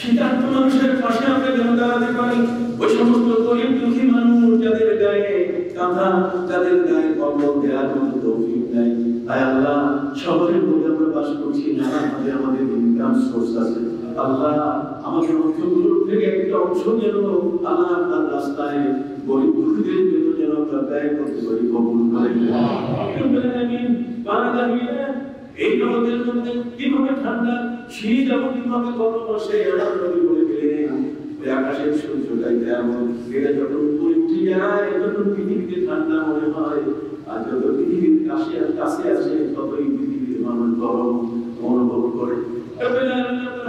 শীতার্থ মানুষের পাশে আমরা যেন দাঁড়াতে পারি। ওই সমস্ত গরিব দুঃখী মানুষ যাদের গায়ে কাঁথা, যাদের গায়ে কম্বল দেওয়ার মতো তৌফিক নাই, আয় আল্লাহ শহরের মধ্যে আমরা বাস করছি, নানাভাবে আমাদের ইনকাম সোর্স আছে, আল্লাহ আমাদের অর্থগুলোর থেকে একটা অংশ যেন আল্লাহ আপনার রাস্তায় গরিব দুঃখীদের জন্য যেন আমরা ব্যয় করতে পারি, কবুল করেন। এই জগতের মধ্যে কিভাবে ঠান্ডা, শীত এবং কিভাবে গরম আসে আমার নবী বলে গেলেন, ওই আকাশের সূর্যটাই তেমন, এটা যত উপরে উঠে যায় তত পৃথিবীতে ঠান্ডা মনে হয়, আর যত পৃথিবীর কাছে আসে ততই পৃথিবীর মানুষ গরম অনুভব করে।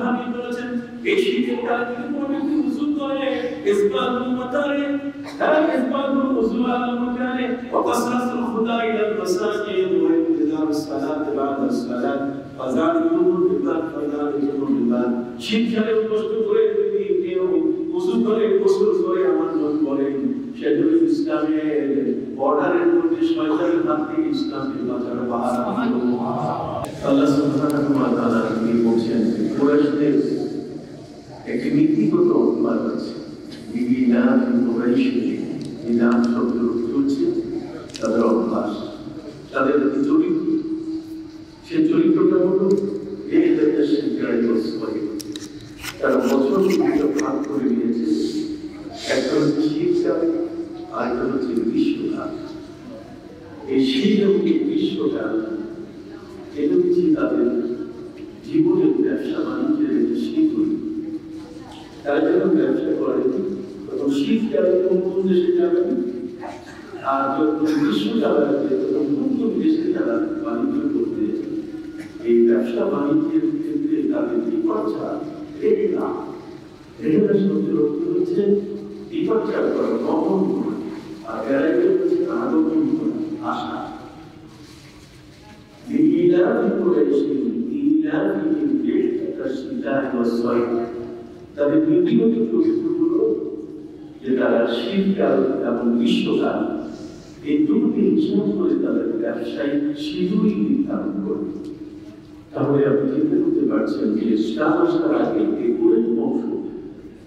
হাবিব বলেছেন এই শীতের কালে যদি কোনো ব্যক্তি উযু করে ইসবালুল মাতারে, হ্যাঁ ইসবালুল উযু আল মাকানে ওয়া কাসরাতুল খুদা ইলা আল মাসাজিদ ওয়া ইনতিজারুস সালাত বা'দা সালাত ফাযালিকুম বিবাদ ফাযালিকুম বিবাদ। শীতকালে কষ্ট করে যদি কেউ উযু করে গোসল করে আমার নবী বলেন সে যদি ইসলামের বর্ডারের মধ্যে শয়তানের হাত থেকে ইসলামকে বাঁচার পাহারা। আল্লাহ সুবহানাহু ওয়া তাআলা তিনি বলেন কুরাইশদের একটি নীতিগত অপমান আছে, ইলাহ কুরাইশি ইলাহ শব্দ হচ্ছে তাদের অভ্যাস, তাদের চরিত্র, সে চরিত্রটা হলো এই জায়গায় শিকারী বছর তারা বছর ভাগ করে দিয়েছে, একটা হচ্ছে শীতকাল আর একটা হচ্ছে গ্রীষ্মকাল। এই শীত এবং গ্রীষ্মকাল এটা হচ্ছে তাদের জীবনের ব্যবসা বাণিজ্যের একটা শীতল। তারা যখন ব্যবসা করে তখন শীতকালে কোন দেশে যাবেন, আর যখন গ্রীষ্মকাল আসবে তখন কোন দেশে তারা বাণিজ্য করতে, এই ব্যবসা বাণিজ্যের ক্ষেত্রে তাদের বিপর্যা এই না, এটা শব্দের অর্থ হচ্ছে বিপর্যা করা, গমন করা, আর বেড়াইতে হচ্ছে আগমন করা, আশা। তাদের ব্যক্তিগত চরিত্রগুলো যে তারা শীতকাল এবং গ্রীষ্মকাল এই দুটোকে হিসাব করে তাদের ব্যবসায়িক শিডিউল নির্ধারণ করবে। তাহলে আপনি চিন্তা করতে পারছেন যে 7 মাসের আগে এই কুরাইশ বংশ,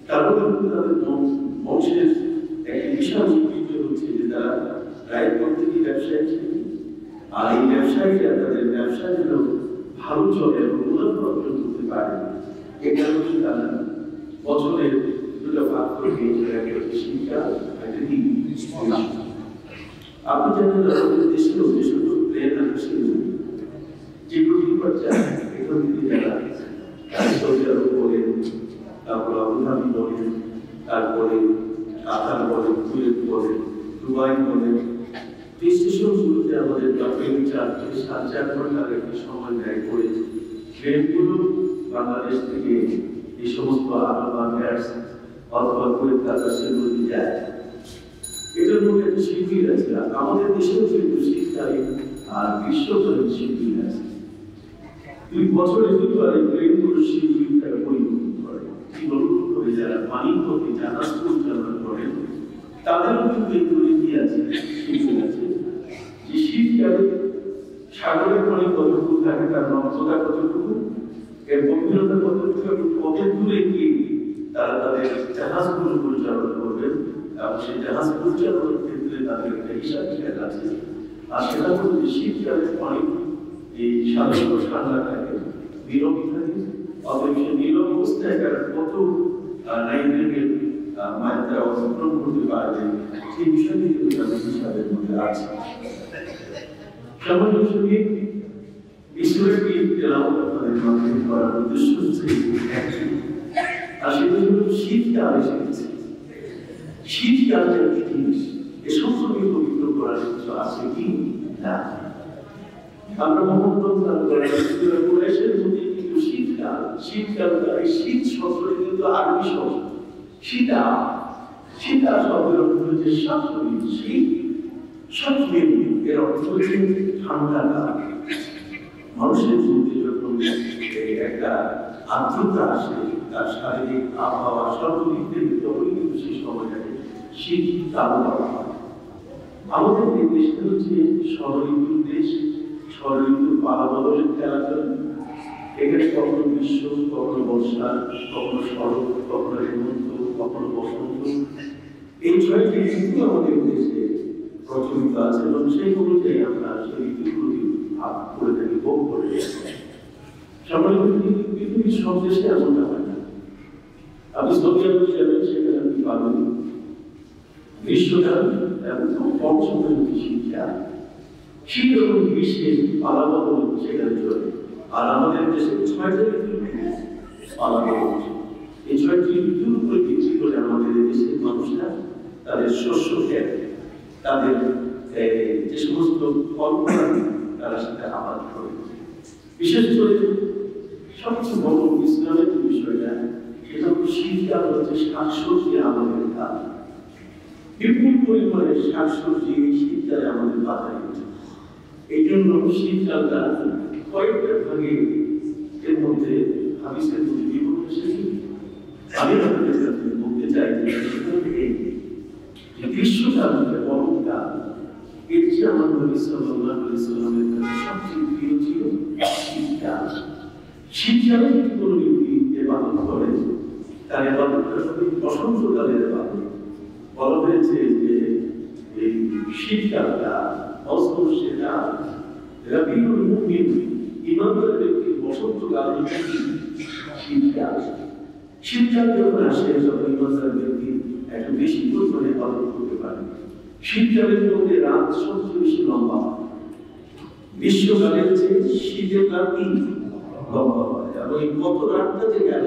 তারপরে তাদের বংশের একটি বিশাল ঐতিহ্য হচ্ছে যে তারা রায় করতে কি ব্যবসায়ী ছিল, আর এই ব্যবসায়ীরা তাদের ব্যবসা যেন ভালো চলে এবং মুনাফা অর্জন করতে পারে, এটা হচ্ছে তারা বছরের দুটো ভাগ করে দিয়েছিল, একটা হচ্ছে শীতকাল, একটা গ্রীষ্মকাল। আপনি জানেন আমাদের দেশের উদ্দেশ্য প্লেন আকাশের যেগুলো বিপর্যয় এখান থেকে যারা সৌদি আরব বলেন, তারপর আবুধাবি বলেন, তারপরে কাতার বলেন, কুয়েত বলেন, দুবাই বলেন, এই স্টেশনগুলোতে আমাদের 4 থেকে 4.5 ঘন্টার একটি সময় ব্যয় করে ট্রেনগুলো বাংলাদেশ থেকে এই সমস্ত আরব গ্যাস অথবা কুয়েত কাতার সেগুলোতে যায়। এটার মধ্যে একটা শিবির আছে, আমাদের দেশেও কিন্তু শীতকালে আর গ্রীষ্মকালীন শিবির আছে। 2 বছরে দুবার এই ট্রেনগুলো শিবিরটাকে পরিবর্তন করে, কি বলুন করে যারা পানির পথে জাহাজ পরিচালনা করেন তাদেরও কিন্তু এগুলো কি আছে, শিবির আছে। যে শীতকালে সাগরের পানি কতটুকু থাকে, তার নগ্নতা কতটুকু, এর গভীরতা কতটুকু, এবং কত দূরে গিয়ে তারা তাদের জাহাজগুলো পরিচালনা করবেন, এবং সেই জাহাজ পরিচালনার ক্ষেত্রে তাদের একটা হিসাব খেয়াল আছে। আর সেটা হলো যে শীতকালের পানি এই সাধারণত ঠান্ডা থাকে, নীরব থাকে, অথবা সে নীরব অবস্থায় তারা কত নাইট্রেটের মাত্রা অতিক্রম করতে পারবে, সেই বিষয়টি কিন্তু তাদের হিসাবের মধ্যে আছে। সামান্য সঙ্গে ঈশ্বরকে তেলাওয়াত আপনাদের মাধ্যমে করার উদ্দেশ্য হচ্ছে আর সেটা হলো শীতকাল এসেছে। শীতকালের একটি জিনিস এ সমস্তকে পবিত্র করার কিছু আছে কি না? আমরা মোহাম্মদ কুরাইশের মধ্যে কিন্তু শীতকাল, এই শীত শব্দটি কিন্তু আরবি শব্দ, শীতা শব্দের অর্থ হচ্ছে শাশ্বত শীত, শাশ্বত এর অর্থ হচ্ছে ঠান্ডা কাল। মানুষের মধ্যে যখন একটা আর্দ্রতা আসে, তার শারীরিক আবহাওয়া সর্বদিক থেকে তখনই কিন্তু সেই সময়টাকে শীতকাল বলা হয়। আমাদের এই দেশটা হচ্ছে ষড়ঋতুর দেশ, ষড়ঋতুর পালা বদলের খেলা চলে। এখানে কখনো গ্রীষ্ম, কখনো বর্ষা, কখনো শরৎ, ছয়টি ঋতু আমাদের দেশে প্রচলিত আছে এবং সেই অনুযায়ী আমরা সেই ঋতুগুলি ভাগ করে থাকি, ভোগ করে থাকি। পৃথিবীর সব দেশে এমনটা হয় না। আপনি সৌদি আরবে যাবেন, সেখানে আপনি পাবেন গ্রীষ্মকাল এবং কম সময়ের শীতকাল। শীত এবং গ্রীষ্মের আলাদা সেখানে চলে। আর আমাদের দেশে 6টা ঋতু আলাদা। এই 6টি ঋতুর উপরে ভিত্তি করে আমাদের দেশের মানুষরা তাদের শস্য ক্ষেত, তাদের যে সমস্ত ফলফলাদি তারা সেটা আবাদ করে। বিশেষ করে সবচেয়ে বড় ইসলামের যে বিষয়টা, সেটা হচ্ছে শীতকাল হচ্ছে শাকসবজি আমাদের কাল। বিপুল পরিমাণে শাকসবজি এই শীতকালে আমাদের বাজারে ওঠে। এই জন্য শীতকালটা কয়েকটা ভাগে এর মধ্যে হাদিসের মধ্যে বিভক্ত এসেছে। আমি আপনাদের কাছে বলতে চাই যে গ্রীষ্মকাল গরমকাল এর চেয়ে আমার নবী সাল্লাল্লাহু আলাইহি ওয়াসাল্লামের কাছে সবচেয়ে প্রিয় ছিল শীতকাল। শীতকালে যদি কোনো ব্যক্তি ইবাদত করে, তার ইবাদতটা হবে বসন্তকালের ইবাদত। বলা হয়েছে যে এই শীতকালটা অস্পর্শেটা রাবিউল মুমিন, ইমানদার ব্যক্তির বসন্তকাল শীতকাল। শীতকাল যখন আসে, যখন ইমানদার ব্যক্তি একটু বেশি পরিমাণে ইবাদত করতে পারে। শীতকালের মধ্যে রাত সবচেয়ে বেশি লম্বা হয়, গ্রীষ্মকালের চেয়ে শীতের রাতই লম্বা হয়। আর ওই কত রাতটা যে গেল,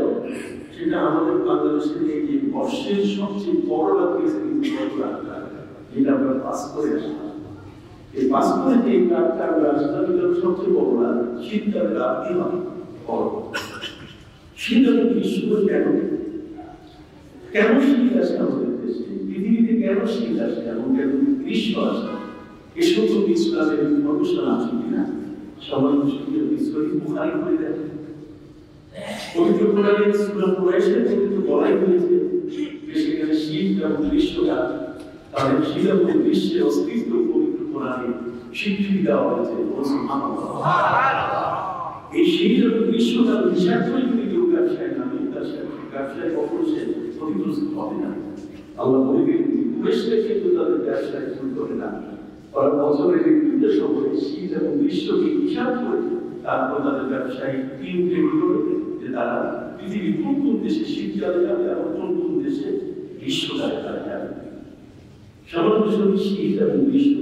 সেটা আমাদের বাংলাদেশের এই যে বর্ষের সবচেয়ে বড় রাত গেছে কিন্তু কত রাতটা, যেটা আমরা পাস করে আসলাম। এই পাস করে যে রাতটা আমরা আসলাম, এটা সবচেয়ে বড় রাত। শীতকালের রাতই হয় বড়। শীত এবং গ্রীষ্ম কেন কেন শীত আসে আমাদের দেশে, পৃথিবীতে কেন শীত আসে এবং কেন গ্রীষ্ম আসে, এসব তো ইসলামের গবেষণা আছে কিনা সবাই সহি বুখারী করে দেখেন। পবিত্র কোরআনের সূরা কুরাইশের মধ্যে বলাই হয়েছে যে সেখানে শীত এবং গ্রীষ্মকাল, তাদের শীত এবং গ্রীষ্মের অস্তিত্ব পবিত্র কোরআনে স্বীকৃতি দেওয়া হয়েছে। এই শীত এবং গ্রীষ্মকাল হিসাব করে যদি কেউ ব্যবসায় নামে, তার ব্যবসায় কখনো সে ক্ষতিগ্রস্ত হবে না। আল্লাহ বলেন কুরাইশরা কিন্তু তাদের ব্যবসায় ভুল করে না। ওরা বছরের বিভিন্ন সময়ে শীত এবং গ্রীষ্মকে হিসাব করে তারপর তাদের ব্যবসায়ী টিম তৈরি করে যে তারা পৃথিবীর কোন কোন দেশে শীতকালে যাবে এবং কোন কোন দেশে গ্রীষ্মকালে তারা যাবে। সাধারণত শীত এবং গ্রীষ্ম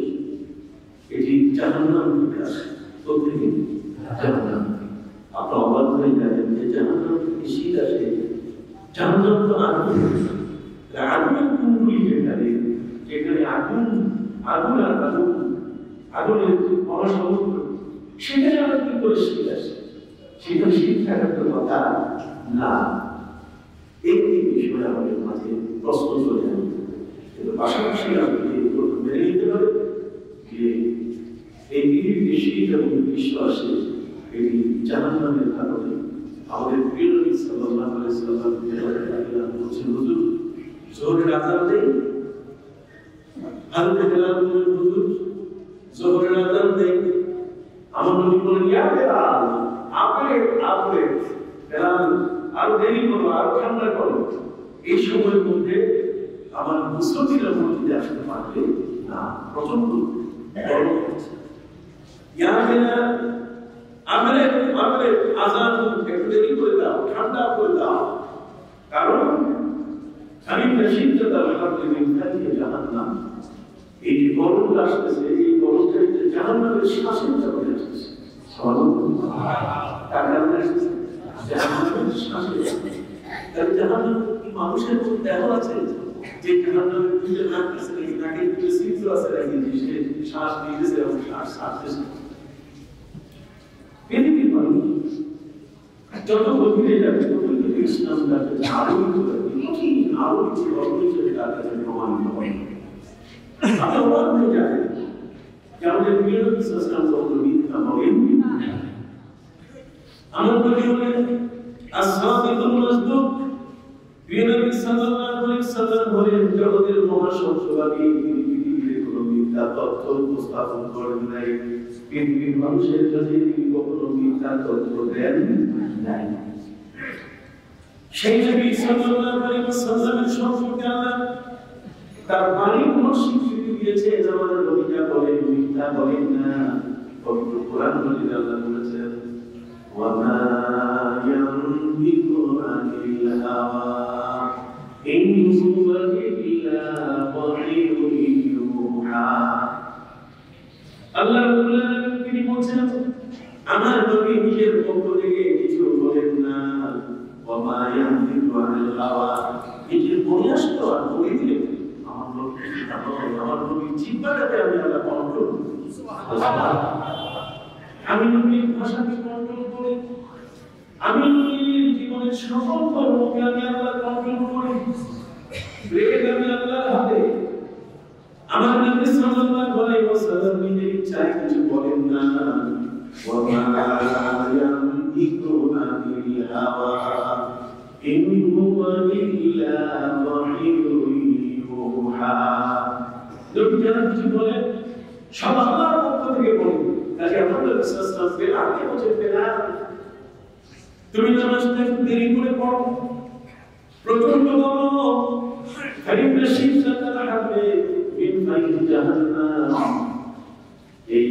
এটি জাহান্নাম থেকে আসে। প্রত্যেকে জাহান্নাম, আপনার অবাক হয়ে যাবেন যে জাহান্নাম থেকে শীত আসে। জাহান্নাম তো আগুন, আগুনের কুণ্ডলী যেখানে, যেখানে আগুন আগুন আর আগুন, আগুনের মহাসমুদ্র, সেখানে আমরা কি করে শীত আসে? সেখানে শীত থাকার তো কথা না। একটি বিষয় আমাদের মাঝে প্রশ্ন চলে যায়, কিন্তু পাশাপাশি আপনি মেনে নিতে হবে যে এই পৃথিবীতে শীত এবং গ্রীষ্ম আসে এটি জাহান্নামের কারণে। আমাদের প্রিয় নবী সাল্লাল্লাহু আলাইহি ওয়াসাল্লাম বলেছেন, হুজুর জোহরের আযান দেই, হযরত বেলাল বলেন, হুজুর জোহরের আযান দেই। আমার নবী বলেন, ইয়া বেলাল, আপনি বেলাল আর দেরি করো, আর ঠান্ডা করো, এই সময়ের মধ্যে আমার মুসল্লিরা মসজিদে আসতে পারবে না, প্রচন্ড গরম হচ্ছে। ইয়া বেলাল, আপনি আযান একটু দেরি করে দাও, ঠান্ডা করে দাও, কারণ আমি শিদ্দাতাল হাররি মিন ফাতিহি জাহান্নাম, এই যে গরমটা আসতেছে, এই গরমটা জাহান্নামের শ্বাসের কারণে আসতেছে। সুবহানাল্লাহ, কার কারণে আসতেছে? জাহান্নামের শ্বাসের কারণে। তাহলে জাহান্নাম কি মানুষের মধ্যে দেহ আছে যে জাহান্নামের ভিতরে রাখতেছে, নাকি ভিতরে ছিদ্র আছে, নাকি সে শ্বাস নিতেছে এবং শ্বাস ছাড়তেছে? পৃথিবীর মানুষ যত গভীরে যাবে তত কিন্তু ইসলাম তাকে আরো কিছু গল্প হিসেবে তার কাছে প্রমাণিত হয়। আপনি অবাক হয়ে যাবেন যে আমাদের প্রিয় নবী সাল্লাল্লাহু আলাইহি ওয়াসাল্লাম বলেন, আমার নবী বলেন আসহাবুল মাসদুক, প্রিয় নবী সাল্লাল্লাহু আলাইহি ওয়াসাল্লাম বলেন, জগতের মহাসত্যবাদী পৃথিবীতে কোনো মিথ্যা তথ্য উপস্থাপন করেন নাই, পৃথিবীর মানুষের কাছে তিনি কখনো মিথ্যা তথ্য দেন নাই। সেই নবী সাল্লাল্লাহু আলাইহি ওয়াসাল্লামের সম্পর্কে আল্লাহ তার বাণী কোন স্বীকৃতি দিয়েছে আমাদের নবী যা বলেন মিথ্যা বলেন না। পবিত্র কোরআন মাজিদে আল্লাহ বলেছেন ওয়া মা ইয়ানতিকু আনিল হাওয়া ইন হুয়া ইল্লা ওয়াহিয়ুন ইউহা। আল্লাহ রাব্বুল আলামিন তিনি বলেন আমার নবী নিজের পক্ষ থেকে কিছু বলেন না। ওয়া মা ইয়ানতিকু আনিল হাওয়া নিজের প্রয়াস তো আর বলে দিলেন আমার নবীর জিহ্বাটাকে আমি আল্লাহ কন্ট্রোল করি। আমি নবীর ভাষাকে কন্ট্রোল করি, আমি নবীর জীবনের সকল কর্মকে আমি আল্লাহ কন্ট্রোল করি। ব্রেক আমি আল্লাহর হাতে। আমার নবী সাল্লাল্লাহু আলাইহি ওয়াসাল্লাম নিজের ইচ্ছায় কিছু বলেন না। ওয়া মা ইয়ানতিকু আনিল হাওয়া ইন হুয়া ইল্লা ওয়াহিয়ুন ইউহা। নবী যারা কিছু বলেন সব আল্লাহর পক্ষ থেকে বলেন। কাজে আমাদের বিশ্বাস বেলাল কে বলছেন বেলাল তুমি নামাজটা একটু দেরি করে পড়ো, প্রচন্ড গরম, হারিফে শীতকাল হাতে মিন ফাইহি জাহান্নাম। এই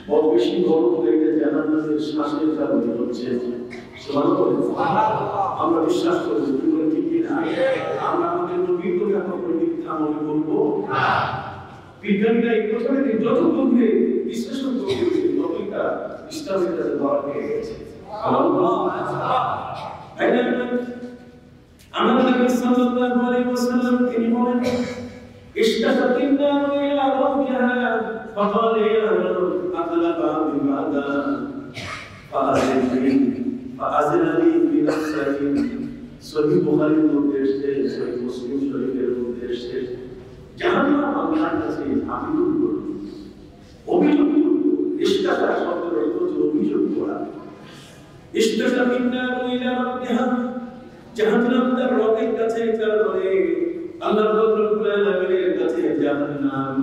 বড় বেশি গরম হয়ে জাহান্নামের শ্বাসের কারণে হচ্ছে। আমরা বিশ্বাস করি ঠিক কিনা? আমরা আমাদের নবীর কথা কখনো মিথ্যা মনে করবো না। বিজ্ঞানীরা এই কথাটাকে যত গভীরে বিশ্লেষণ করছে ততই তারা ইসলামের কাছে ধরা পেয়ে গেছে। আমাদের নবী সাল্লাল্লাহু আলাইহি ওয়াসাল্লাম তিনি বলেন ইশতাকাতিন নারু ইলা রাব্বিহা ফাকাল ইয়া রাব আতলাবা বিমাদা ফাআযিনি বিনাফসি। সহিহ বুখারীর মধ্যে এসেছে, সহিহ মুসলিম শরীফের মধ্যে এসেছে জাহান্নাম আল্লাহর কাছে আবেদন করবে, অভিযোগ করবে। ইশতাকা শব্দের অর্থ হচ্ছে অভিযোগ করা। ইশতাকাতিন নারু ইলা রাব্বিহা জাহান্নাম তার রবের কাছে তার বলে আল্লাহ রাব্বুল আলামিনের কাছে জাহান্নাম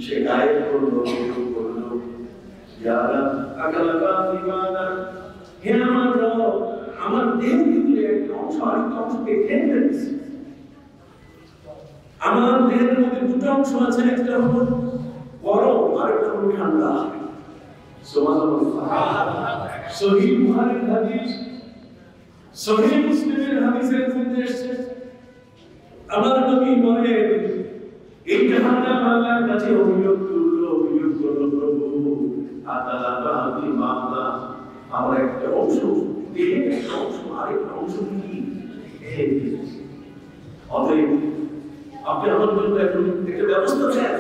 শিকায়ত করলো, অভিযোগ করলো ইয়া রাব আকালাবা বিমাদা, হে আমার রব আমার দেহের ভিতরে একটা অংশ আরেকটা অংশকে খেয়ে ফেলেছে। আমার দেহের মধ্যে দুটো অংশ আছে, একটা হলো গরম আর একটা হলো ঠান্ডা। সুবহানাল্লাহ। সহিহ বুখারীর হাদিস, সহিহ মুসলিমের হাদিসের মধ্যে এসেছে আমার নবী বলেন এই জাহান্নাম আল্লাহর কাছে অভিযোগ করলো, প্রভু আতালাবা বিমাদা, আমার একটা অংশ দেহের একটা অংশ আরেকটা অংশ কি খেয়ে ফেলেছে। অতএব আপনি আমার জন্য একটা ব্যবস্থা নেন,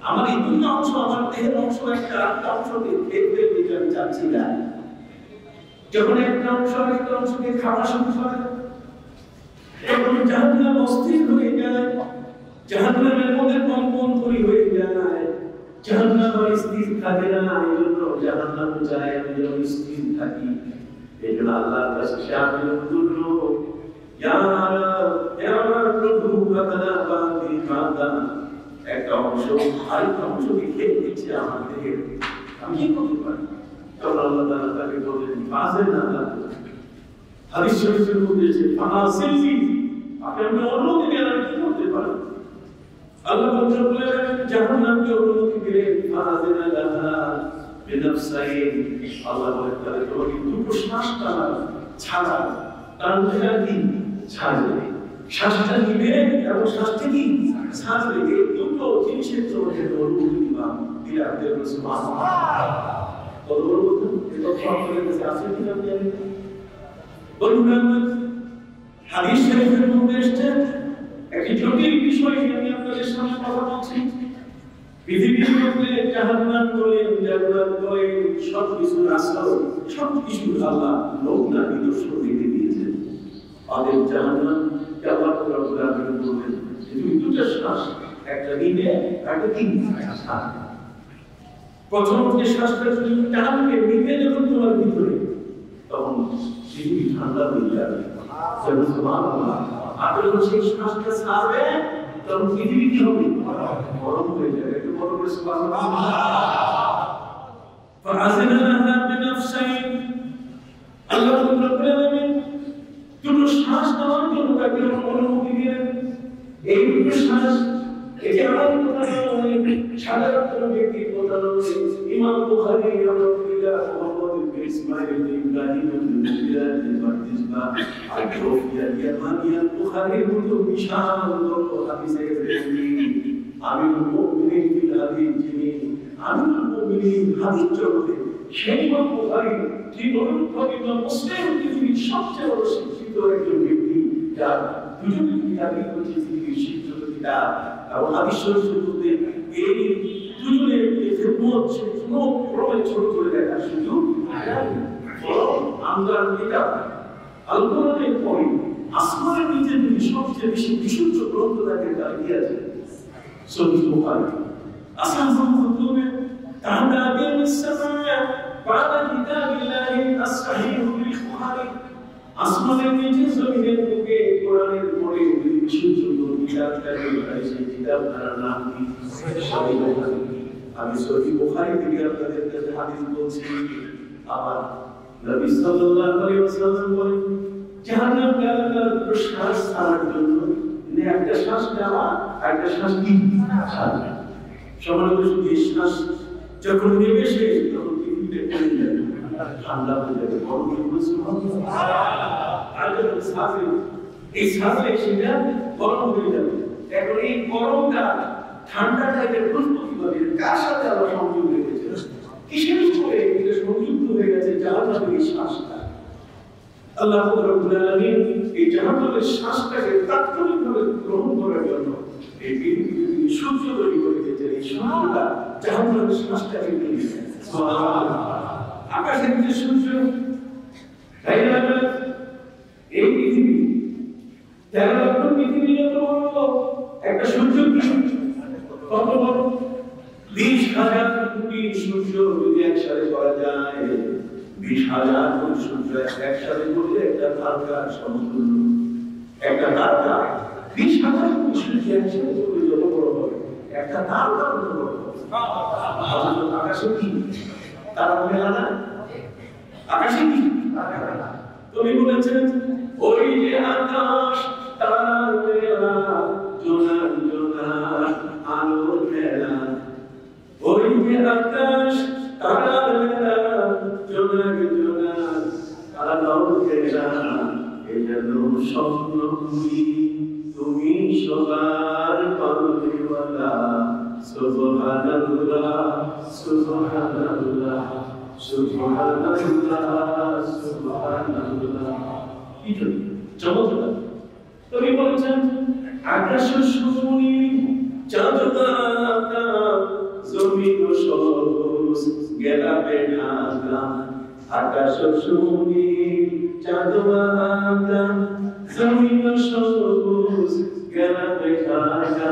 আমার এই দুটো অংশ আমার দেহের অংশ একটা আরেকটা অংশকে খেয়ে ফেলতে আমি চাচ্ছি না। যখন একটা অংশ আরেকটা অংশকে খাওয়া শুরু করে তখন জাহান্নাম অস্থির হয়ে যায়, জাহান্নামের মধ্যে কম্পন তৈরি হয়ে যায়, জাহান্নাম আর স্থির থাকে না। এই জন্য জাহান্নাম চায় আমি যেন স্থির থাকি। এই জন্য আল্লাহর কাছে সে আবেদন করলো ইয়া আমার প্রভু আতালাবা বিমাদা, একটা অংশ আরেকটা অংশকে খেয়ে দিচ্ছে আমার দেহের, আমি কি করতে পারি? তখন আল্লাহ তাআলা তাকে বললেন ফাযিলনা, হাদিস শরীফের মধ্যে আছে ফাযিলনি, আপনি আমাকে অনুমতি দেন আমি কি করতে পারি? আল্লাহ বললেন জাহান্নামকে অনুমতি দিলেন ফাযিলনা লাহা বিনাফসাইন। আল্লাহ বলেন তাহলে তোমাকে দুটো শ্বাস টানা ছাড়া, টানটা কি ছাড়বে, শ্বাসটা নিবে এবং শ্বাসটা কি ছাড়বে, এই দুটো জিনিসের তোমাকে অনুমতি দিবা দিলে আপনি সুবহানাল্লাহ। কত বড় কথা! এটা তো আপনাদের কাছে আছে কি না জানি না। বন্ধুরা হাদিস শরীফের মধ্যে এসেছে একটি জটিল বিষয় নিয়ে আমি আপনাদের সামনে কথা বলছি। পৃথিবীর মধ্যে জাহান্নাম বলেন জান্নাত বলেন সব কিছুর আসল, সব কিছুর আল্লাহ নমুনা নিদর্শন রেখে দিয়েছেন। আমাদের জাহান্নাম আল্লাহ রাব্বুল আলামিন বলেন তুমি দুটো শ্বাস, একটা নিবে একটা কি ছাড়। প্রথম যে শ্বাসটা তুমি টানবে নিবে যখন তোমার ভিতরে, তখন পৃথিবী ঠান্ডা হয়ে যাবে। সুবহানাল্লাহ। আর যখন সেই শ্বাসটা ছাড়বে তখন পৃথিবী কি হবে? গরম হয়ে যাবে। একটু বড় করে সুবহানাল্লাহ। ফাআযিলনা বিনাফসাইন, আল্লাহ রাব্বুল আলামিন দুটো শ্বাস নেওয়ার জন্য তাকে অনুমতি দিলেন। এই দুটো শ্বাস এটি আমার কথা নয়, সাধারণ কোনো ব্যক্তির কথা নয়। ইমাম বুখারী রাহিমাহুল্লাহ মুহাম্মদ ইবনে ইসমাঈল ইবনে ইব্রাহিম ইবনে মুগিরা ইবনে বারদিসবা আল-জৌফিয়া ইয়ামানিয়া বুখারীর মতো বিশাল বড় হাদিসের প্রেমী আমিরুল মুমিনিন ফিল হাদিস, যিনি আমিরুল মুমিনিন হাদিস জগতে, সেই ইমাম বুখারী যিনি ইমাম মুসলিম পৃথিবীর সবচেয়ে বড় শিক্ষিত একজন ব্যক্তি, যার দুজন কিতাবই হচ্ছে পৃথিবীর শিক্ষিত কিতাব এবং হাদিস শরীফের মধ্যে এই দুজনের খেদমত কোনো ক্রমে ছোট করে দেখার সুযোগ আমরা কিতাব আল কোরআনের পরে আসমানের নিচে যদি সবচেয়ে বেশি বিশুদ্ধ গ্রন্থ থাকে তার কি আছে? সহিহ বুখারী। আসমান মধ্যে তাহলা বিল সামা বাদা কিতাবিল্লাহি as-সহিহ বিল বুখারী, আসমানের নিচে জমিনের বুকে কোরআনের পরে বিশুদ্ধ কিতাব থাকে, সেই কিতাবটার নাম কি? সহিহ বুখারী। আমি সহিহ বুখারী থেকে আপনাদের কাছে হাদিস বলছি। আমার নবী সাল্লাল্লাহু আলাইহি ওয়াসাল্লাম বলেন, জাহান্নামকে আল্লাহ প্রশ্বাস ছাড়ার জন্য একটা শ্বাস নেওয়া আর একটা শ্বাস কি ছাড়া, সমানভাবে শুধু এই শ্বাস যখন নেবে সে তখন পৃথিবীতে পড়ে যাবে, ঠান্ডা হয়ে যাবে, গরম হয়ে যাবে, আর যখন ছাড়বে এই ছাড়লে সেটা গরম হয়ে যাবে। এখন এই গরমটা ঠান্ডাটাকে বুঝবো কিভাবে? কার সাথে আবার সংযোগ রেখেছে? কিসের উপরে এটা সংযুক্ত হয়ে গেছে? জাহান্নামের এই শ্বাসটা। আল্লাহ রাব্বুল আলামিন এই জাহান্নামের শ্বাসটাকে তাৎক্ষণিকভাবে গ্রহণ করার জন্য এই পৃথিবীতে তিনি সূর্য তৈরি করে দিয়েছেন। এই সূর্যটা জাহান্নামের শ্বাসটাকে নিয়ে নিয়েছে। সুবহানাল্লাহ। আকাশের যে সূর্য, এই পৃথিবী 13 লক্ষ পৃথিবী যত বড়, একটা সূর্য কত বড়? 20,000 কোটি সূর্য যদি একসাথে করা যায়, 20,000 কোটি সূর্য একসাথে করলে একটা তারকার সমতুল্য। একটা তারকা 20,000 কোটি সূর্য একসাথে করলে যত বড় হবে, একটা তারকা তত বড় হবে। আকাশে কি তারা মেলা না? আকাশে কি তুমি বলেছেন, ওই যে আকাশ তারার মেলা, জোনার জোনার আলোর মেলা, ওই যে আকাশ তারার মেলা, জোনার জোনার আলোর মেলা, এ যেন স্বপ্ন তুমি সবার পালনেওয়ালা। সুবহানাল্লাহ সুবহানাল্লাহ সুবহানাল্লাহ সুবহানাল্লাহ। কি চমৎকার! তুমি বলেছেন আকাশ শুনি চাঁদ তারা জমিন সবুজ গেলাপে ঢাকা, আকাশ শুনি চাঁদ তারা জমিন সবুজ গেলাপে ঢাকা,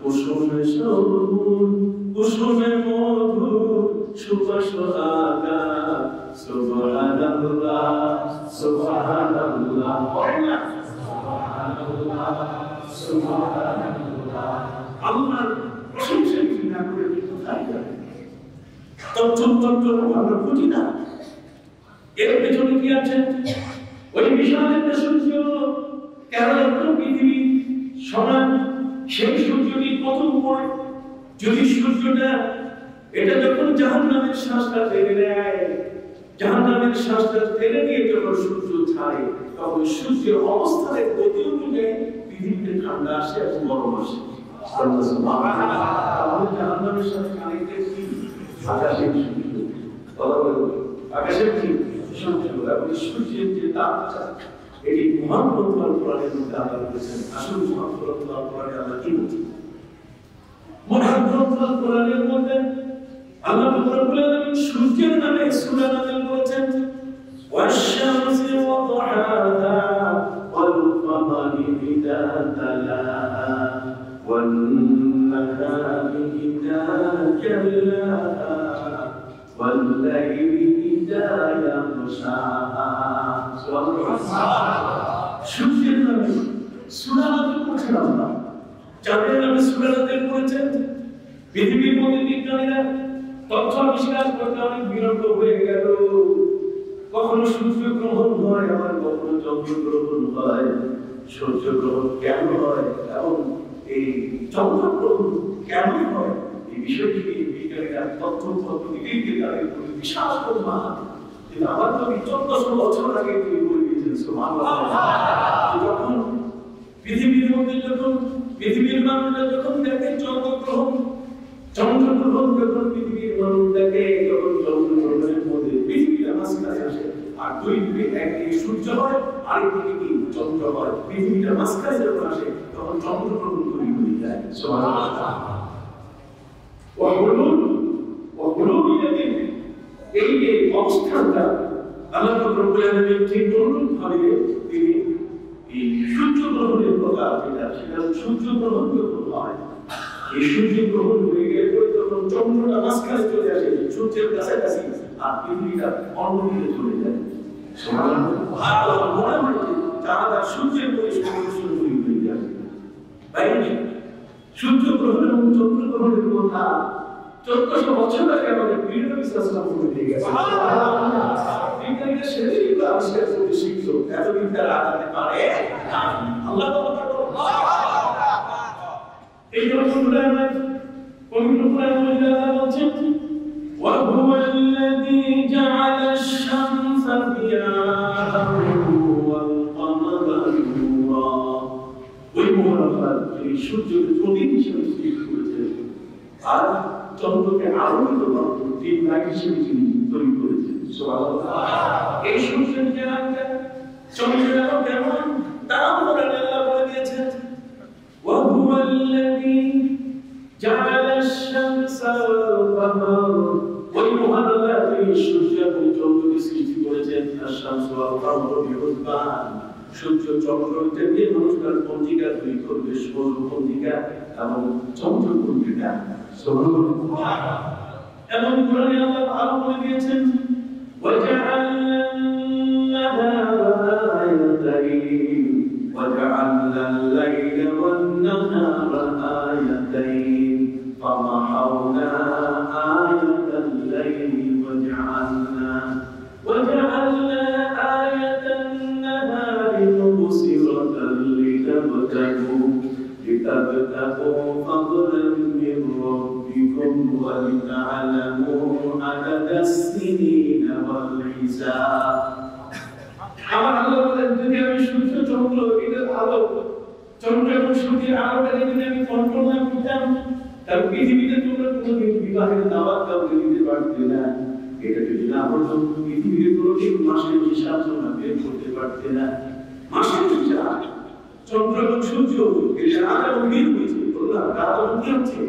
কুসুমে সবুজ কুসুমে মধু সুবাস আগা। সুবহানাল্লাহ সুবহানাল্লাহ সুবহানাল্লাহ সুবহানাল্লাহ। আল্লাহর প্রশংসা না করে কোথায় যাবে? তত্ত্ব আমরা বুঝি না এর পেছনে কি আছে। ওই বিশাল একটা সূর্য, 13 লক্ষ পৃথিবী সমান, সেই সূর্যটি কত উপরে? যদি সূর্যটা এটা যখন জাহান্নামের শ্বাসটা টেনে নেয়, জাহান্নামের শ্বাসটা টেনে নিয়ে যখন সূর্য ছাড়ে, তখন সূর্যের অবস্থানের গতি অনুযায়ী পৃথিবীতে ঠান্ডা আসে এবং গরম আসে। জাহান্নামের সাথে কানেক্টেড কি? আকাশের সূর্য। আকাশের কি সূর্য এবং সূর্যের যে তাপটা, এটি মহান গ্রন্থ আল কোরআনের মধ্যে আল্লাহ বলেছেন। আসল মহান গ্রন্থ আল কোরআনে আল্লাহ কি বলছেন? মহান গ্রন্থ আল কোরআনের মধ্যে আল্লাহ রাব্বুল আলামিন সূর্যের নামে সূরা নাযিল করেছেন। ওয়াশ-শামসি ওয়া-দুহাহা ওয়াল-কামারি ইযা তালাহা ওয়ান-নাহারি ইযা জাল্লাহা ওয়াল-লাইলি ইযা ইয়াগশাহা। সূর্যের নামে সূরা নাযিল করেছেন আল্লাহ। চাঁদের নামে সূরা নাযিল করেছেন। পৃথিবীর মধ্যে বিজ্ঞানীরা তথ্য আবিষ্কার করতে অনেক বিরক্ত হয়ে গেল। কখনো সূর্য গ্রহণ হয়, আবার কখনো চন্দ্র গ্রহণ হয়। সূর্য গ্রহণ কেন হয় এবং এই চন্দ্রগ্রহণ কেন হয় এই বিষয়টি বিজ্ঞানীরা তথ্য দিকে গিয়ে তাদের বিশাল প্রমাণ। কিন্তু আমার তো 1400 বছর আগে তৈরি করে দিয়েছেন যখন পৃথিবীর মধ্যে যখন পৃথিবীর মানুষরা যখন দেখে চন্দ্রগ্রহণ যখন পৃথিবীর মানুষ দেখে তখন চন্দ্রগ্রহণের মধ্যে পৃথিবীটা মাঝখানে আসে আর দুই দিকে একদিকে সূর্য হয় আরেকদিকে কি চন্দ্র হয়। পৃথিবীটা মাঝখানে যখন আসে তখন চন্দ্রগ্রহণ তৈরি হয়ে যায়। এই যে অবস্থানটা আল্লাহ রব্বুল আলামিন ঠিক অনুরূপভাবে তিনি এই সূর্য গ্রহণের কথা সেটা সূর্য গ্রহণ যখন হয় এই সূর্য গ্রহণ হয়ে গেলে তখন চন্দ্রটা মাঝখানে চলে আসে সূর্যের কাছাকাছি আর পৃথিবীটা অন্যদিকে চলে যায়। তারা সূর্যের পরিষ্কার হয়ে যাবে। সূর্য গ্রহণ এবং চন্দ্র গ্রহণের কথা 1400 বছর আগে আমাদের পীর বিশ্বাস করে দিয়ে গেছে। বিজ্ঞানীরা সেদিনই তো আবিষ্কার করতে শিখলো, এতদিন তারা আগাতে পারে না। আল্লাহ এই জন্য পবিত্র কোরআন মধ্যে আল্লাহ বলছেন ওয়া হুয়াল্লাযী জাআলা আশ-শামসা দিয়াআন ওয়াল কামারা নূরা। ওই মহান আল্লাহ যিনি সূর্যকে প্রদীপ হিসেবে সৃষ্টি করেছেন আর চন্দ্রকে আলোকিত করার দিন লাইট হিসেবে তিনি তৈরি করেছেন। সুবহানাল্লাহ। এই সূর্যের যে আলোটা চন্দ্রের আলো কেমন তাও কোরআনে আল্লাহ বলে দিয়েছেন ওয়া হুয়াল্লাযী জাআলা আশ-শামসা ওয়াল কামারা। ওই মহান আল্লাহ তিনি সূর্য এবং চন্দ্রকে সৃষ্টি করেছেন। আশ-শামসু ওয়াল কামারু বিহুসবান। সূর্য চন্দ্র থেকে মানুষের পঞ্জিকা তৈরি করবে, সৌর পঞ্জিকা এবং চন্দ্র পঞ্জিকা। এবং কোরআনে আল্লাহ আরো বলে দিয়েছেন وَجَعَلْنَا النَّهَارَ آيَتَيْنِ وَجَعَلْنَا اللَّيْلَ وَالنَّهَارَ آيَتَيْنِ فَمَحَوْنَا آيَةَ اللَّيْلِ وَجَعَلْنَا آيَةَ النَّهَارِ مُبْصِرَةً لِتَبْتَغُوا فضلا من ربكم ولتعلموا عدد السنين والحساب। আমার আল্লাহ বলেন যদি আমি সূর্য চন্দ্র এদের আলো চন্দ্র এবং সূর্যের আলোটা যদি আমি কন্ট্রোল না করতাম তাহলে পৃথিবীতে তোমরা কোনোদিন বিবাহের দাওয়াত কাউকে দিতে পারতে না। এটা যদি না পর্যন্ত পৃথিবীতে কোনোদিন মাসের হিসাব তোমরা বের করতে পারতে না। মাসের হিসাব চন্দ্র এবং সূর্য এটা রাত এবং দিন হয়েছে, বললাম রাত এবং দিন হচ্ছে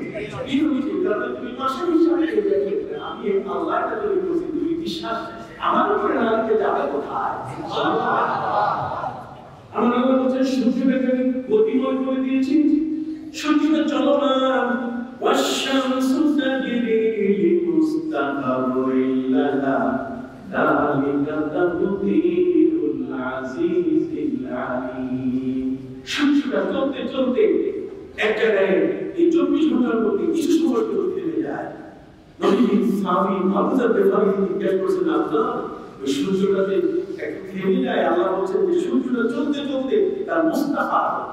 দিন হয়েছে, তাহলে তুমি মাসের হিসাবে আমি আল্লাহ এটা তৈরি করছি, তুমি বিশ্বাস আমার উপরে না দিতে যাবে কোথায়? আমার আল্লাহ বলছেন সূর্যটাকে আমি গতিময় করে দিয়েছি, সূর্যটা চলমান ওয়াশ-শামসু তাজরি লিমুস্তাকাররিন লাহা যালিকা তাকদীরুল আজিজিল আলীম। সূর্যটা চলতে চলতে এক জায়গায় এই 24 ঘন্টার মধ্যে কিছু সময় থেমে যায়। নবী সাহাবী আবু যর গিফারী জিজ্ঞেস করেছেন আল্লাহ ওই সূর্যটাতে একটু থেমে যায়, আল্লাহ বলছেন যে সূর্যটা চলতে চলতে তার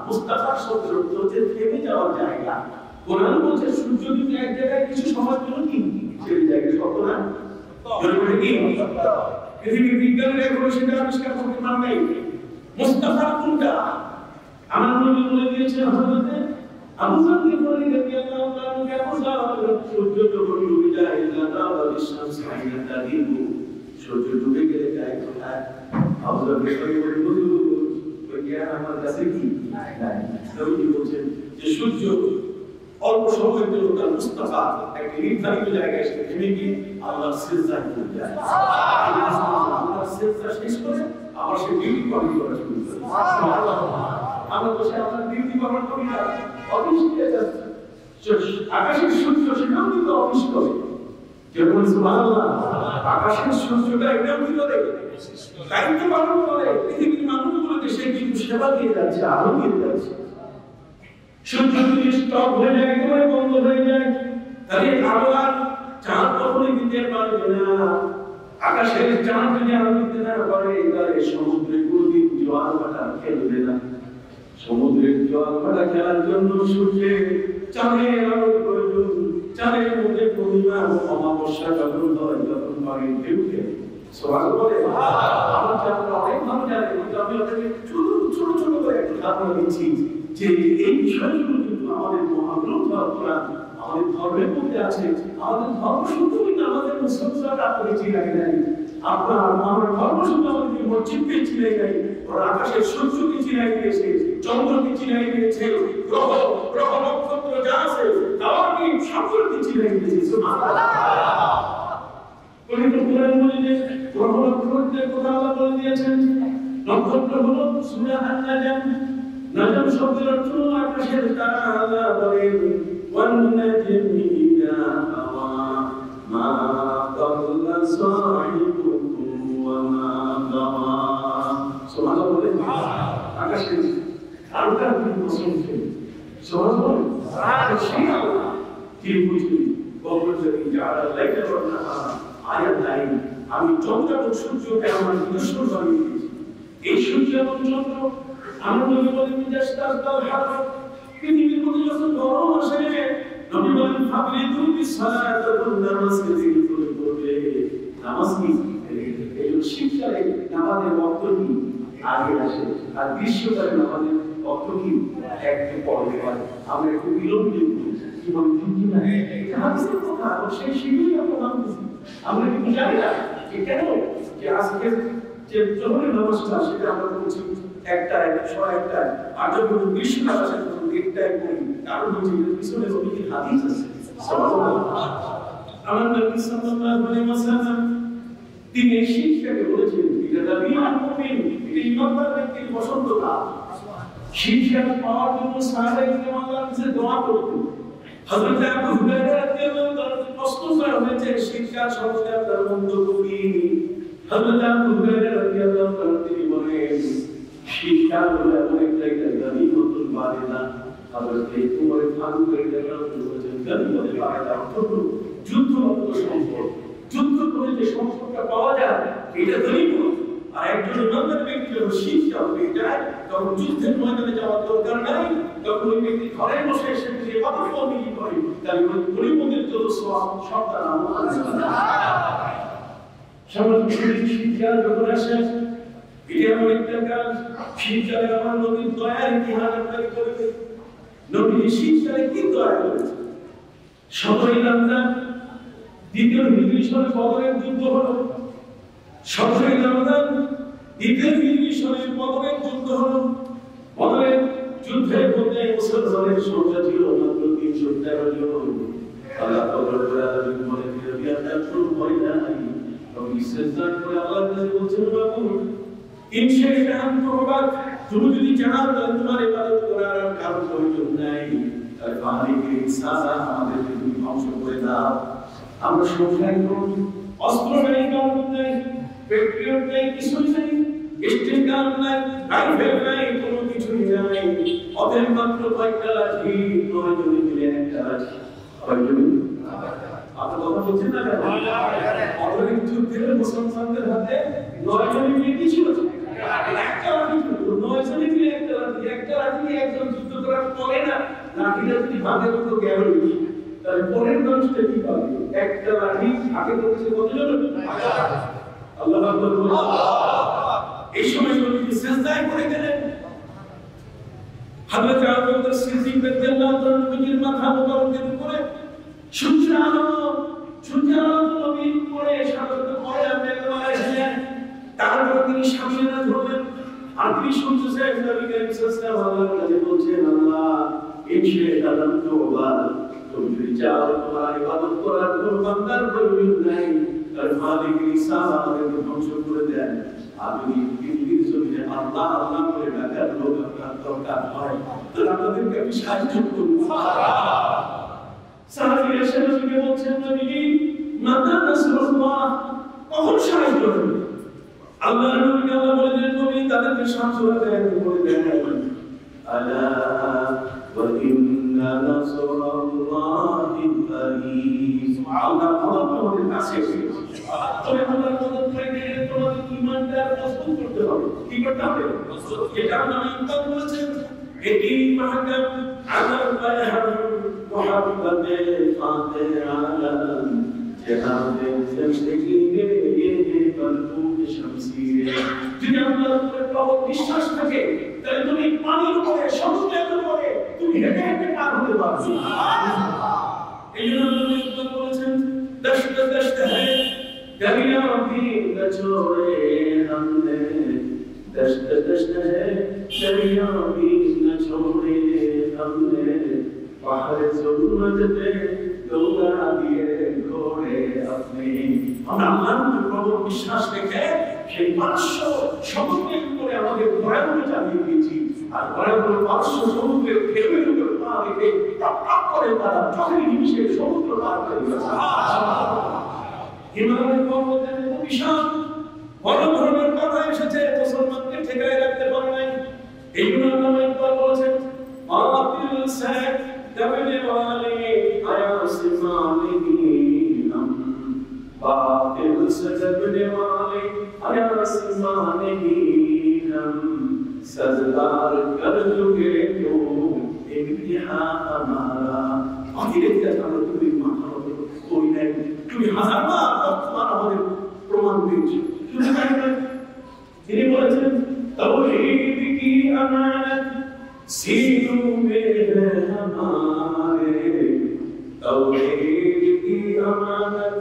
মুস্তাফার শব্দের অর্থ হচ্ছে থেমে যাওয়ার জায়গা। কোরআন বলছে সূর্য কিন্তু এক জায়গায় কিছু সময় জন্য কি সেই জায়গায় শব্দ না বলে কি পৃথিবীর বিজ্ঞানীরা এখনো সেটা আবিষ্কার করতে পারে নাই মুস্তাফার কোনটা। আমার নবী বলে দিয়েছেন হযরত আবু যর গিফারী রাদিয়াল্লাহু তাআলা কেমন সূর্য যখন ডুবে যায় আল্লাহ বিশ্বস হাইনা তাদিবু সূর্য ডুবে গেলে যায় কোথায়? আবু যর গিফারী বলে হুজুর ওই জ্ঞান আমার কাছে কি নাই। নবী বলেন যে সূর্য অল্প সময়ের জন্য তার মুস্তাফা একটা নির্ধারিত জায়গায় এসে থেমে গিয়ে আল্লাহর সিজদায় পড়ে যায়। আল্লাহর সিজদা শেষ করে আবার সে ডিউটি কন্টিনিউ করা শুরু করে। সুবহানাল্লাহ। আমরা তো সে আপনার ডিউটি করার করি না, অফিস দিয়ে যাচ্ছে। আকাশের সূর্য সেটাও কিন্তু অফিস করে। যেমন সুবহানাল্লাহ আকাশের সূর্যটা এটাও কি করে? দায়িত্ব পালন করে। পৃথিবীর মানুষগুলোকে সে কিন্তু সেবা দিয়ে যাচ্ছে, আলো দিয়ে যাচ্ছে। সূর্য যদি স্টপ হয়ে যায়, একেবারে বন্ধ হয়ে যায়, তাহলে আলো আর চাঁদ কখনোই দিতে পারবে না। আকাশের চাঁদ যদি আলো দিতে না পারে তাহলে সমুদ্রে কোনোদিন জোয়ার ভাটা খেলবে না। সমুদ্রের জল ভাটা খেলার জন্য সূর্যে চাঁদের আলো প্রয়োজন। চাঁদের মধ্যে পূর্ণিমা ও অমাবস্যা যখন হয় তখন পানি ঢেউকে ছোট ছোট করে একটু ধারণা দিচ্ছি যে এই বিষয়গুলো কিন্তু আমাদের মহাগ্রন্থ কোরআন আমাদের ধর্মের মধ্যে আছে। আমাদের ধর্ম শুধু কিন্তু আমাদের মুসলমানরা করেছি লাগে নাই, আপনার আমার ধর্ম শুধু আমাদের মসজিদকে চিনাই নাই, ওরা আকাশের সূর্যকে চিনাই দিয়েছে, চন্দ্রকে চিনাই দিয়েছে, গ্রহ গ্রহ নক্ষত্র যা আছে তাওয়াকে সকলকে চিনাই দিয়েছে। সুবহানাল্লাহ। পবিত্র কোরআন বলে গ্রহ নক্ষত্রের কথা আল্লাহ বলে দিয়েছেন। নক্ষত্র হলো সূরা আন-নাজম। নাজম শব্দের অর্থ আকাশের তারা। আল্লাহ বলেন ওয়ান-নাজমি ইযা হাওয়া মা দাল্লা সাহিবুকুম ওয়া মা গাওয়া। সুবহানাল্লাহ বলেন আকাশের তারকার প্রশংসা। সুবহানাল্লাহ। সেই আল্লাহ কি বুঝি বলছেন যারা লাইলা ওয়ান নাহার আয়াত নাই, আমি চন্দ্র এবং সূর্যকে আমার নিদর্শন বানিয়ে দিয়েছি। এই সূর্য এবং চন্দ্র আমরা নবী বলেন মিজাস্তাল হারাম, পৃথিবীর মধ্যে যখন গরম আসে নবী বলেন ফাবলিদু বিসসালাত ওয়ান নামাজকে দিল করে পড়বে। নামাজ কি এই শীতকালে নামাজের ওয়াক্ত কি আগে আসে, আর গ্রীষ্মকালে নামাজের ওয়াক্ত কি একটু পরে হয়। আমরা একটু বিলম্বে কি বলি ঠিক না? এটা হাদিসের কথা, সেই শিখেই আমরা মানতেছি। আমরা কি জানি না যে কেন যে আজকে যে জোহরের নামাজটা সেটা আমরা বলছি একটায় সোয়া একটায়, আর যখন গ্রীষ্মকাল আসে তখন দেড়টায় পড়ি। কারণ হচ্ছে এর পিছনে অনেক হাদিস আছে। আমার নবী সাল্লাল্লাহু আলাইহি ওয়াসাল্লাম তিনি এই শীতকালে বলেছেন এটা রাবিউল মুমিন, এটা ইমানদার ব্যক্তির বসন্তকাল। শীতকাল পাওয়ার জন্য সাহাবায়ে কেরাম আল্লাহর কাছে দোয়া করতেন। হযরত আবু হুরায়রা রাদিয়াল্লাহু তাআলা প্রশ্ন করা হয়েছে শীতকাল সম্বন্ধে আপনার মন্তব্য কি? হযরত আবু হুরায়রা রাদিয়াল্লাহু তাআলা তিনি বলেন শীতকাল হলো এমন একটা গানিমতুল বারিদা। হযরত উমর ফারুক রাদিয়াল্লাহু তাআলা বলেছেন গানিমতুল বারিদা অর্থ যুদ্ধরত সম্পদ, যুদ্ধ করে যে সম্পদটা পাওয়া যায় এটা গনিমত। আর একজন ইমানদার ব্যক্তি যখন শীতকাল হয়ে যায় তখন যুদ্ধের ময়দানে যাওয়ার দরকার নাই, তখন ওই ব্যক্তি ঘরে বসে এসে যে ইবাদত বন্দেগী করে তার গনিমতের যত সওয়াব সব তার আমল আছে। সামনে শীতকাল যখন আসে এটা এমন একটা কাল, শীতকালে আমার নবীর দয়ার ইতিহাস আপনাকে করবে। নবী শীতকালে কি দয়া করেছে? 17 রমজান দ্বিতীয় হিজরি সনে বদরের যুদ্ধ হলো। 17 রমজান দ্বিতীয় হিজরি সনে বদরের যুদ্ধ হলো। বদরের যুদ্ধের মধ্যে মুসলমানের সংখ্যা ছিল মাত্র 313 জন। আল্লাহ তাআলা বলেন নবী আপনার কোনো ভয় নাই। নবী ইসলাম করে আল্লাহর কাছে বলছেন বাবু ইনশাআল্লাহ তোবাত তুমি যদি চাও তাহলে তোমার ইবাদত করার কারণ প্রয়োজন নাই। আর মালিকের ইচ্ছা আমাদের তুমি ধ্বংস করে দাও। আমরা সংখ্যায় কোন অস্ত্র নাই, কারণ নাই, পেট্রিয়ট নাই, কিছুই নাই, স্টিল গান নাই, রাইফেল নাই, কোনো কিছুই নাই। অতএব মাত্র কয়েকটা লাঠি, 9 জনে মিলে একটা লাঠি। কয়জন? আপনার কথা বলছেন না কেন? অতএব যুদ্ধের মুসলমানদের হাতে 9 জনে মিলে কি ছিল? একটা লাঠি ছিল। 9 জনে মিলে একটা লাঠি। একটা লাঠি দিয়ে একজন যুদ্ধ করার পরে না লাঠিটা যদি ভাগের মতো গেল তাহলে পরের মানুষটা কি পাবে? একটা লাঠি আগে করেছে কতজন? আল্লাহ আকবার। এই সময় নবী সিজদায় পড়ে গেলেন। হযরত আবু বকর সিদ্দিক রাদিয়াল্লাহু তাআলা নবীর মাথা মোবারকের উপরে সূর্যের আলো নবী পড়ে সাধারণত পড়ে আপনি এসেছেন। তারপর তিনি সামনে ধরলেন আর তিনি শুনতেছেন নবী করিম সাল্লাল্লাহু আলাইহি ওয়াসাল্লাম বলছেন আল্লাহ ইনশাআল্লাহ তোবা তুমি যদি চাও তোমার ইবাদত করার কোনো বান্দার প্রয়োজন নাই, তার মালিকের ইচ্ছা আমাদেরকে ধ্বংস করে দেন। আমি পৃথিবীর জমিনে আল্লাহ আল্লাহ করে ডাকার লোক আপনার দরকার হয় তাহলে আপনাদেরকে আমি সাহায্য করব। সাহাবীরা এসে নবীকে বলছেন নবী মাতা নাসরুল্লাহ কখন সাহায্য করবে? আল্লাহর নবীকে আল্লাহ বলে দিলেন নবী তাদেরকে সাহায্য দেন বলে দেন আলা ওয়া ইন্না নাসরাল্লাহি কারীম। আল্লাহ তোমাদের কাছে এসেছে। তবে আল্লাহর মদদ পেতে তোমাদের ঈমানটা মজবুত করতে হবে। কি করতে হবে? এটা নবী ইমাম বলেছেন এটি মাহকাম আলাল বায়ান মুহাব্বতে ফাতে আলম জেহাদে জিন্দেগি রে ये बलबूत शमसी रे যদি আল্লাহর উপরে প্রবল বিশ্বাস থাকে তাহলে তুমি পানির উপরে সমুদ্রের উপরে তুমি হেঁটে হেঁটে পার হতে পারবে সুবহানাল্লাহ। এই জন্য নবী বলেছেন দশত দশত है दरिया भी न छोड़े हमने दशत दशत है दरिया भी न छोड़े हमने बाहर जुल्मत पे दौड़ा दिए घोड़े अपने আমরা আল্লাহর উপর প্রবল বিশ্বাস রেখে সেই 500 সমুদ্রের উপরে আমাদের ঘোড়াগুলো চালিয়ে দিয়েছি আর ঘোড়াগুলো 500 সমুদ্রের ঢেউয়ের উপর পা রেখে টপ টপ করে তারা চোখের নিমিষে সমুদ্র পার করে গেছে। হিমালয়ের পর্বতের বিশাল বড় ধরনের কথা এসেছে, মুসলমানকে ঠেকায় রাখতে পারে নাই। এই জন্য নবী বলেছেন আতিল সাদ দবনে ওয়ালে আয়াসমানি হাম বাতিল সাদ দবনে ওয়ালে আয়াসমানি হাম সজদার কর লুগে ক্यों ইমতিহান हमारा আখিরাত আমরা তুমি মাথা করি নাই তুমি হাজারবার তোমার আমাদের প্রমাণ দিয়েছো। তিনি বলেছেন তাওহীদ কি আমানত सीनों में है हमारे तौहीद की अमानत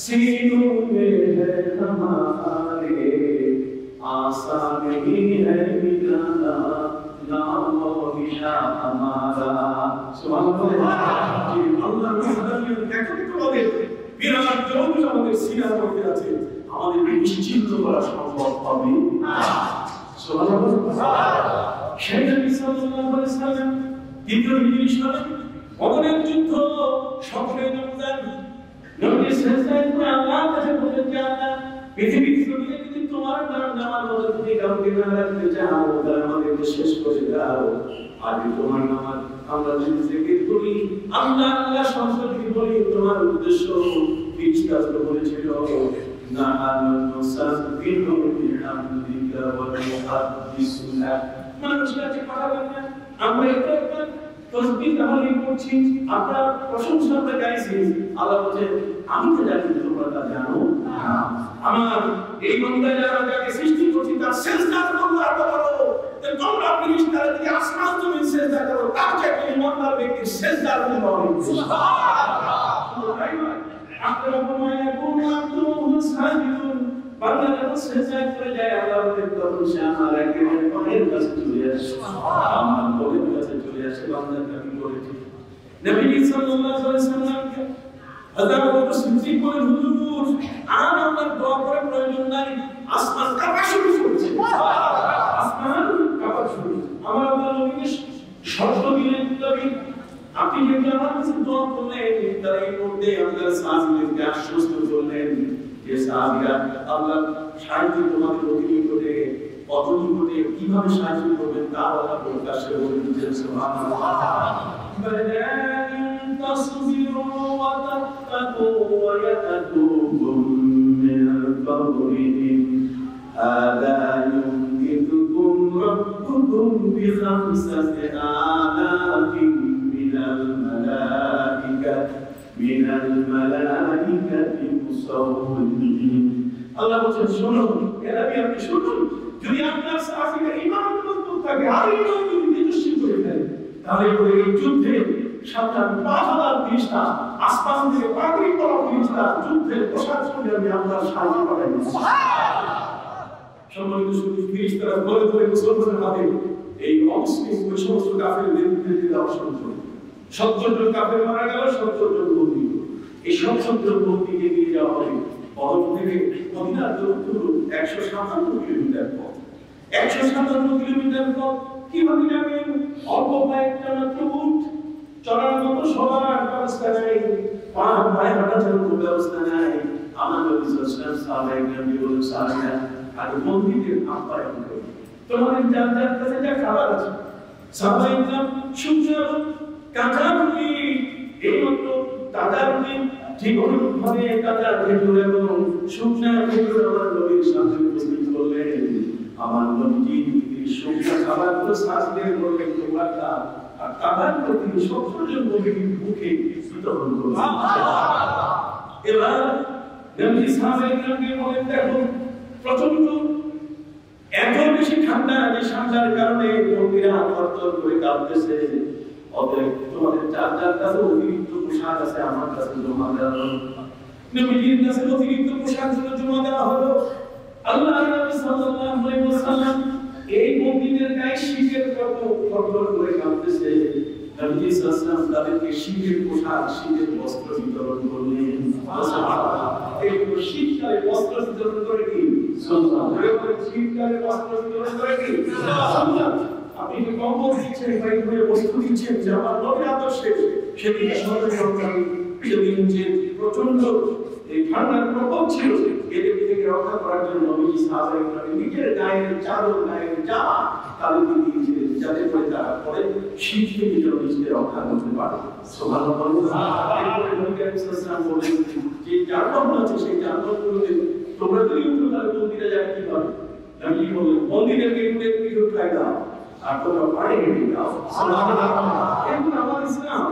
सीनों में है हमारे आसान नहीं है मिटाना नाम और निशान हमारा सुभान अल्लाह। जी अल्लाह की हदायत देखो তোমাদের বিরাট জগৎ আমাদের সিনার মধ্যে আছে, আমাদের নিশ্চিন্ত করা সম্ভব হবে না। সুবহানাল্লাহ। সেই নবী সাল্লাল্লাহু আলাইহি ওয়াসাল্লাম দ্বিতীয় হিজরি সালে বদরের যুদ্ধ সফরে রমজান নবী সাল্লাল্লাহু আলাইহি আল্লাহর কাছে বলেন যে আল্লাহ পৃথিবীর জমিনে যদি তোমার নাম নেওয়ার মতো যদি কাউকে না রাখতে চাও তাহলে আমাদেরকে শেষ করে দাও। আজ তোমার নাম আমরা যদি জিকির করি আল্লাহ আল্লাহ শব্দ যদি বলি তোমার উদ্দেশ্য ফেরেশতারা বলেছিল নাহানু নুসাব্বিহু বিহামদিকা ওয়া নুহাদ্দিসুনা। মানুষের কাছে কথা বলেন না, আমরা একটা তাসবিহ তাহলে করছি, আমরা প্রশংসা করে গাইছি। আল্লাহ বলেন আমি তো জানি তোমরা তা জানো না। আমার এই বান্দা যারা যাকে সৃষ্টি করছি তার সেজদা তোমরা করো, তোমরা ফেরেশতারা যদি আসমান জমিন সেজদা করো তার চেয়ে ইমানদার ব্যক্তির সেজদা করতে হবে। সুবহানাল্লাহ। আপনারা বলেন কোন আব্দুল সাজিদুন বান্দা যখন সেজদা করে যায় আল্লাহ বলেন তখন সে আমার একেবারে পায়ের কাছে চলে আসে, আমার বলের কাছে চলে আসে, বান্দা আমি করেছি। নবী সাল্লাল্লাহু আলাইহি ওয়াসাল্লামকে হযরত আবু বকর সিদ্দিক বলেন হুজুর আর আমার দোয়া করার প্রয়োজন নাই, আসমান কাঁপা শুরু করছে, আসমান কাঁপা শুরু। আমার আল্লাহ নবীকে শর্ত দিলেন নবী আপনি যদি আমার কাছে দোয়া করলেন তাহলে এই মধ্যে আল্লাহ সাহাবীদেরকে আশ্বস্ত করলেন যে সাহাবীরা আল্লাহ সাহায্য তোমাদের অতি নিকটে অত নিকটে কিভাবে সাহায্য করবেন তা আল্লাহ প্রকাশ্যে বলে দিয়েছেন। সুবহানাল্লাহ। বালান তাসবিরু ওয়া তাত্তাকু ওয়া ইয়াতুকুম মিন ফাদলিহি হাদা ইউমদিদুকুম রাব্বুকুম বিখামসাতি আলাফিন মিনাল মালাইকাতি মুসাওওয়িন। আল্লাহ বলেন শুনুন হে নবী আপনি শুনুন, যদি আপনার সাহাবীদের ঈমান মজবুত থাকে আর ঈমান যদি বিশুদ্ধ করে ফেলে তাহলে এই যুদ্ধে ৭৫,০০০ ফেরেশতা আসমান থেকে পাগড়ি পরা ফেরেশতা যুদ্ধের পোশাক পরে আমি আল্লাহর সাহায্য পাঠাই। সুবহানাল্লাহ। সম্মানিত সুধী ফেরেশতারা ধরে ধরে মুসলমানদের হাতে এই অমুসলিম ওই সমস্ত কাফেরদের বিরুদ্ধে অবস্থান করে ৭০ জন কাফের মারা গেল, ৭০ জন বন্দী। এই ৭০ জন বন্দীকে নিয়ে যাওয়া হবে বদর থেকে মদিনার দূরত্ব ১৫৭ কিলোমিটার পথ। ১৫৭ কিলোমিটার পথ কিভাবে যাবেন? অল্প কয়েকটা মাত্র উট, চলার মতো সবার ব্যবস্থা নাই, পায়ে হাঁটার কোনো ব্যবস্থা নাই। আমার নবী সাল্লাল্লাহু আলাইহি ওয়াসাল্লাম সাহাবায়ে বলেন সাহাবীরা আর বন্দীদের আপ্যায়ন করে তোমাদের যার যার কাছে যা খাবার আছে সাহাবায়ে کرام শুকনো কাঁচা রুটি এইমাত্র তাজা রুটি জীবনভাবে তাজা খেজুর এবং শুকনা খেজুর আমার নবীর সামনে উপস্থিত করলেন। আমার নবীজি বিশ্বটা খাবার তো শ্বাস দিয়ে বললেন তোমার নাম আর তাহার প্রতি সবজন নবীর মুখে বিতরণ করলেন। এবার নবী সাহাবায়ে কেরামকে বলেন দেখো প্রচন্ড এত বেশি ঠান্ডা যে ঠান্ডার কারণে মন্দিরে আত্মহত্যা করে কাঁদতেছে, অতএব তোমাদের যার যার কাছে অতিরিক্ত পোশাক আছে আমার কাছে জমা দেওয়া হলো। নবীজির কাছে অতিরিক্ত পোশাক জমা দেওয়া হলো। আল্লাহ নবী সাল্লাল্লাহু আলাইহি ওয়াসাল্লাম এই মন্দিরের গায়ে শীতের কঠোর করে কাঁদতেছে। নবী সাল্লাল্লাহু আলাইহি ওয়াসাল্লাম তাদেরকে শীতের পোশাক শীতের বস্ত্র বিতরণ করলেন। এই শীতকালে বস্ত্র বিতরণ করে কি শীতকালে বস্ত্র বিতরণ করে কি আপনি যে কম্বল দিচ্ছেন ভাই করে বস্তু দিচ্ছেন যে আমার নবীর আদর্শে সেদিকে সেদিন যে প্রচন্ড এই ঠান্ডার প্রকোপ ছিল এদের থেকে রক্ষা করার জন্য নবীজি সাহাবায়ে কেরাম নিজের গায়ের চাদর গায়ের জামা তাদেরকে দিয়েছিলেন যাতে করে তারা পরে শীত থেকে যেন নিজেকে রক্ষা করতে পারে। সুবহানাল্লাহ। এরপরে নবী করিম সাল্লাল্লাহু আলাইহি ওয়াসাল্লাম বলেন যে যানবাহন আছে সেই যানবাহনগুলোতে তোমরা যদি উঠো তাহলে মন্দিরে যাবে কিভাবে? নবীজি বললেন মন্দিরের গেটে পিঠে উঠাই দাও আর তোমরা পাড়ে হেঁটে যাও। সুবহানাল্লাহ। এগুলো আমার ইসলাম,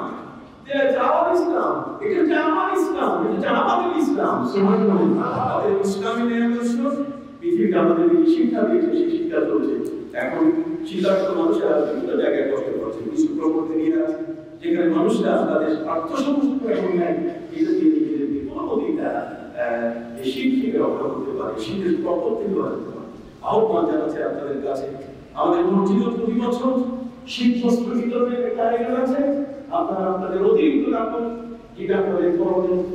এটা যাওয়ার ইসলাম, এটা জামার ইসলাম, এটা জামাতের ইসলাম। সুবহানাল্লাহ। আমাদের ইসলামী আদর্শ পৃথিবীতে আমাদের যে শিক্ষা দিয়েছে সেই শিক্ষা চলছে। এখন শীতার্থ মানুষেরা বিভিন্ন জায়গায় কষ্ট করছে, কিছু প্রকল্পে নিয়ে আছে যেখানে মানুষরা তাদের আত্মসমর্পণ এখন নেয় এটা দিয়ে নিজেদেরকে কোনো অধিকার এই শীত থেকে রক্ষা করতে পারে, শীতের প্রকোপ থেকে বাঁচতে পারে। আহ্বান জানাচ্ছে আপনাদের কাছে আমাদের মসজিদে প্রতি বছর শীত বস্ত্র বিতরণের একটা আয়োজন আছে। আপনারা আপনাদের অতিরিক্ত কাপড় যেটা আপনাদের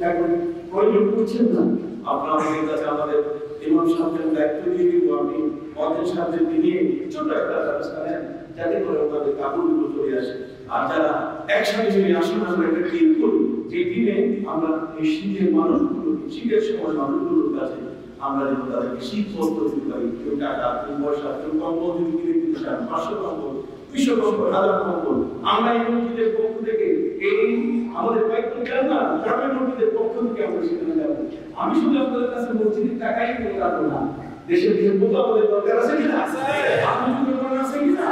এখন প্রয়োজন করছেন না আপনারা আমাদের কাছে আমাদের ইমাম সাহেবের দায়িত্ব দিয়ে দিব আমি মহাজন সাহেবকে নিয়ে ছোট একটা ব্যবস্থা নেন যাতে করে ওনাদের কাপড়গুলো চলে আসে। আর যারা একসাথে মিলে আসুন আমরা একটা টিম করি যে টিমে আমরা এই শীতের মানুষগুলো শীতের সময় মানুষগুলোর কাছে আমরা যেন তাদেরকে শীত বস্ত্র দিতে পারি। কেউ টাকা কেউ পয়সা কেউ কম্বল যদি কিনে দিতে চান 500 কম্বল 200 কম্বল 1000 কম্বল আমরা এই মসজিদের পক্ষ থেকে এই আমাদের দায়িত্ব দেন না গ্রামের মসজিদের পক্ষ থেকে আমরা সেখানে যাব। আমি শুধু আপনাদের কাছে মসজিদের টাকাই নিয়ে যাবো না, দেশের যে বোঝা আমাদের দরকার আছে কিনা, আপনি যদি আছে কিনা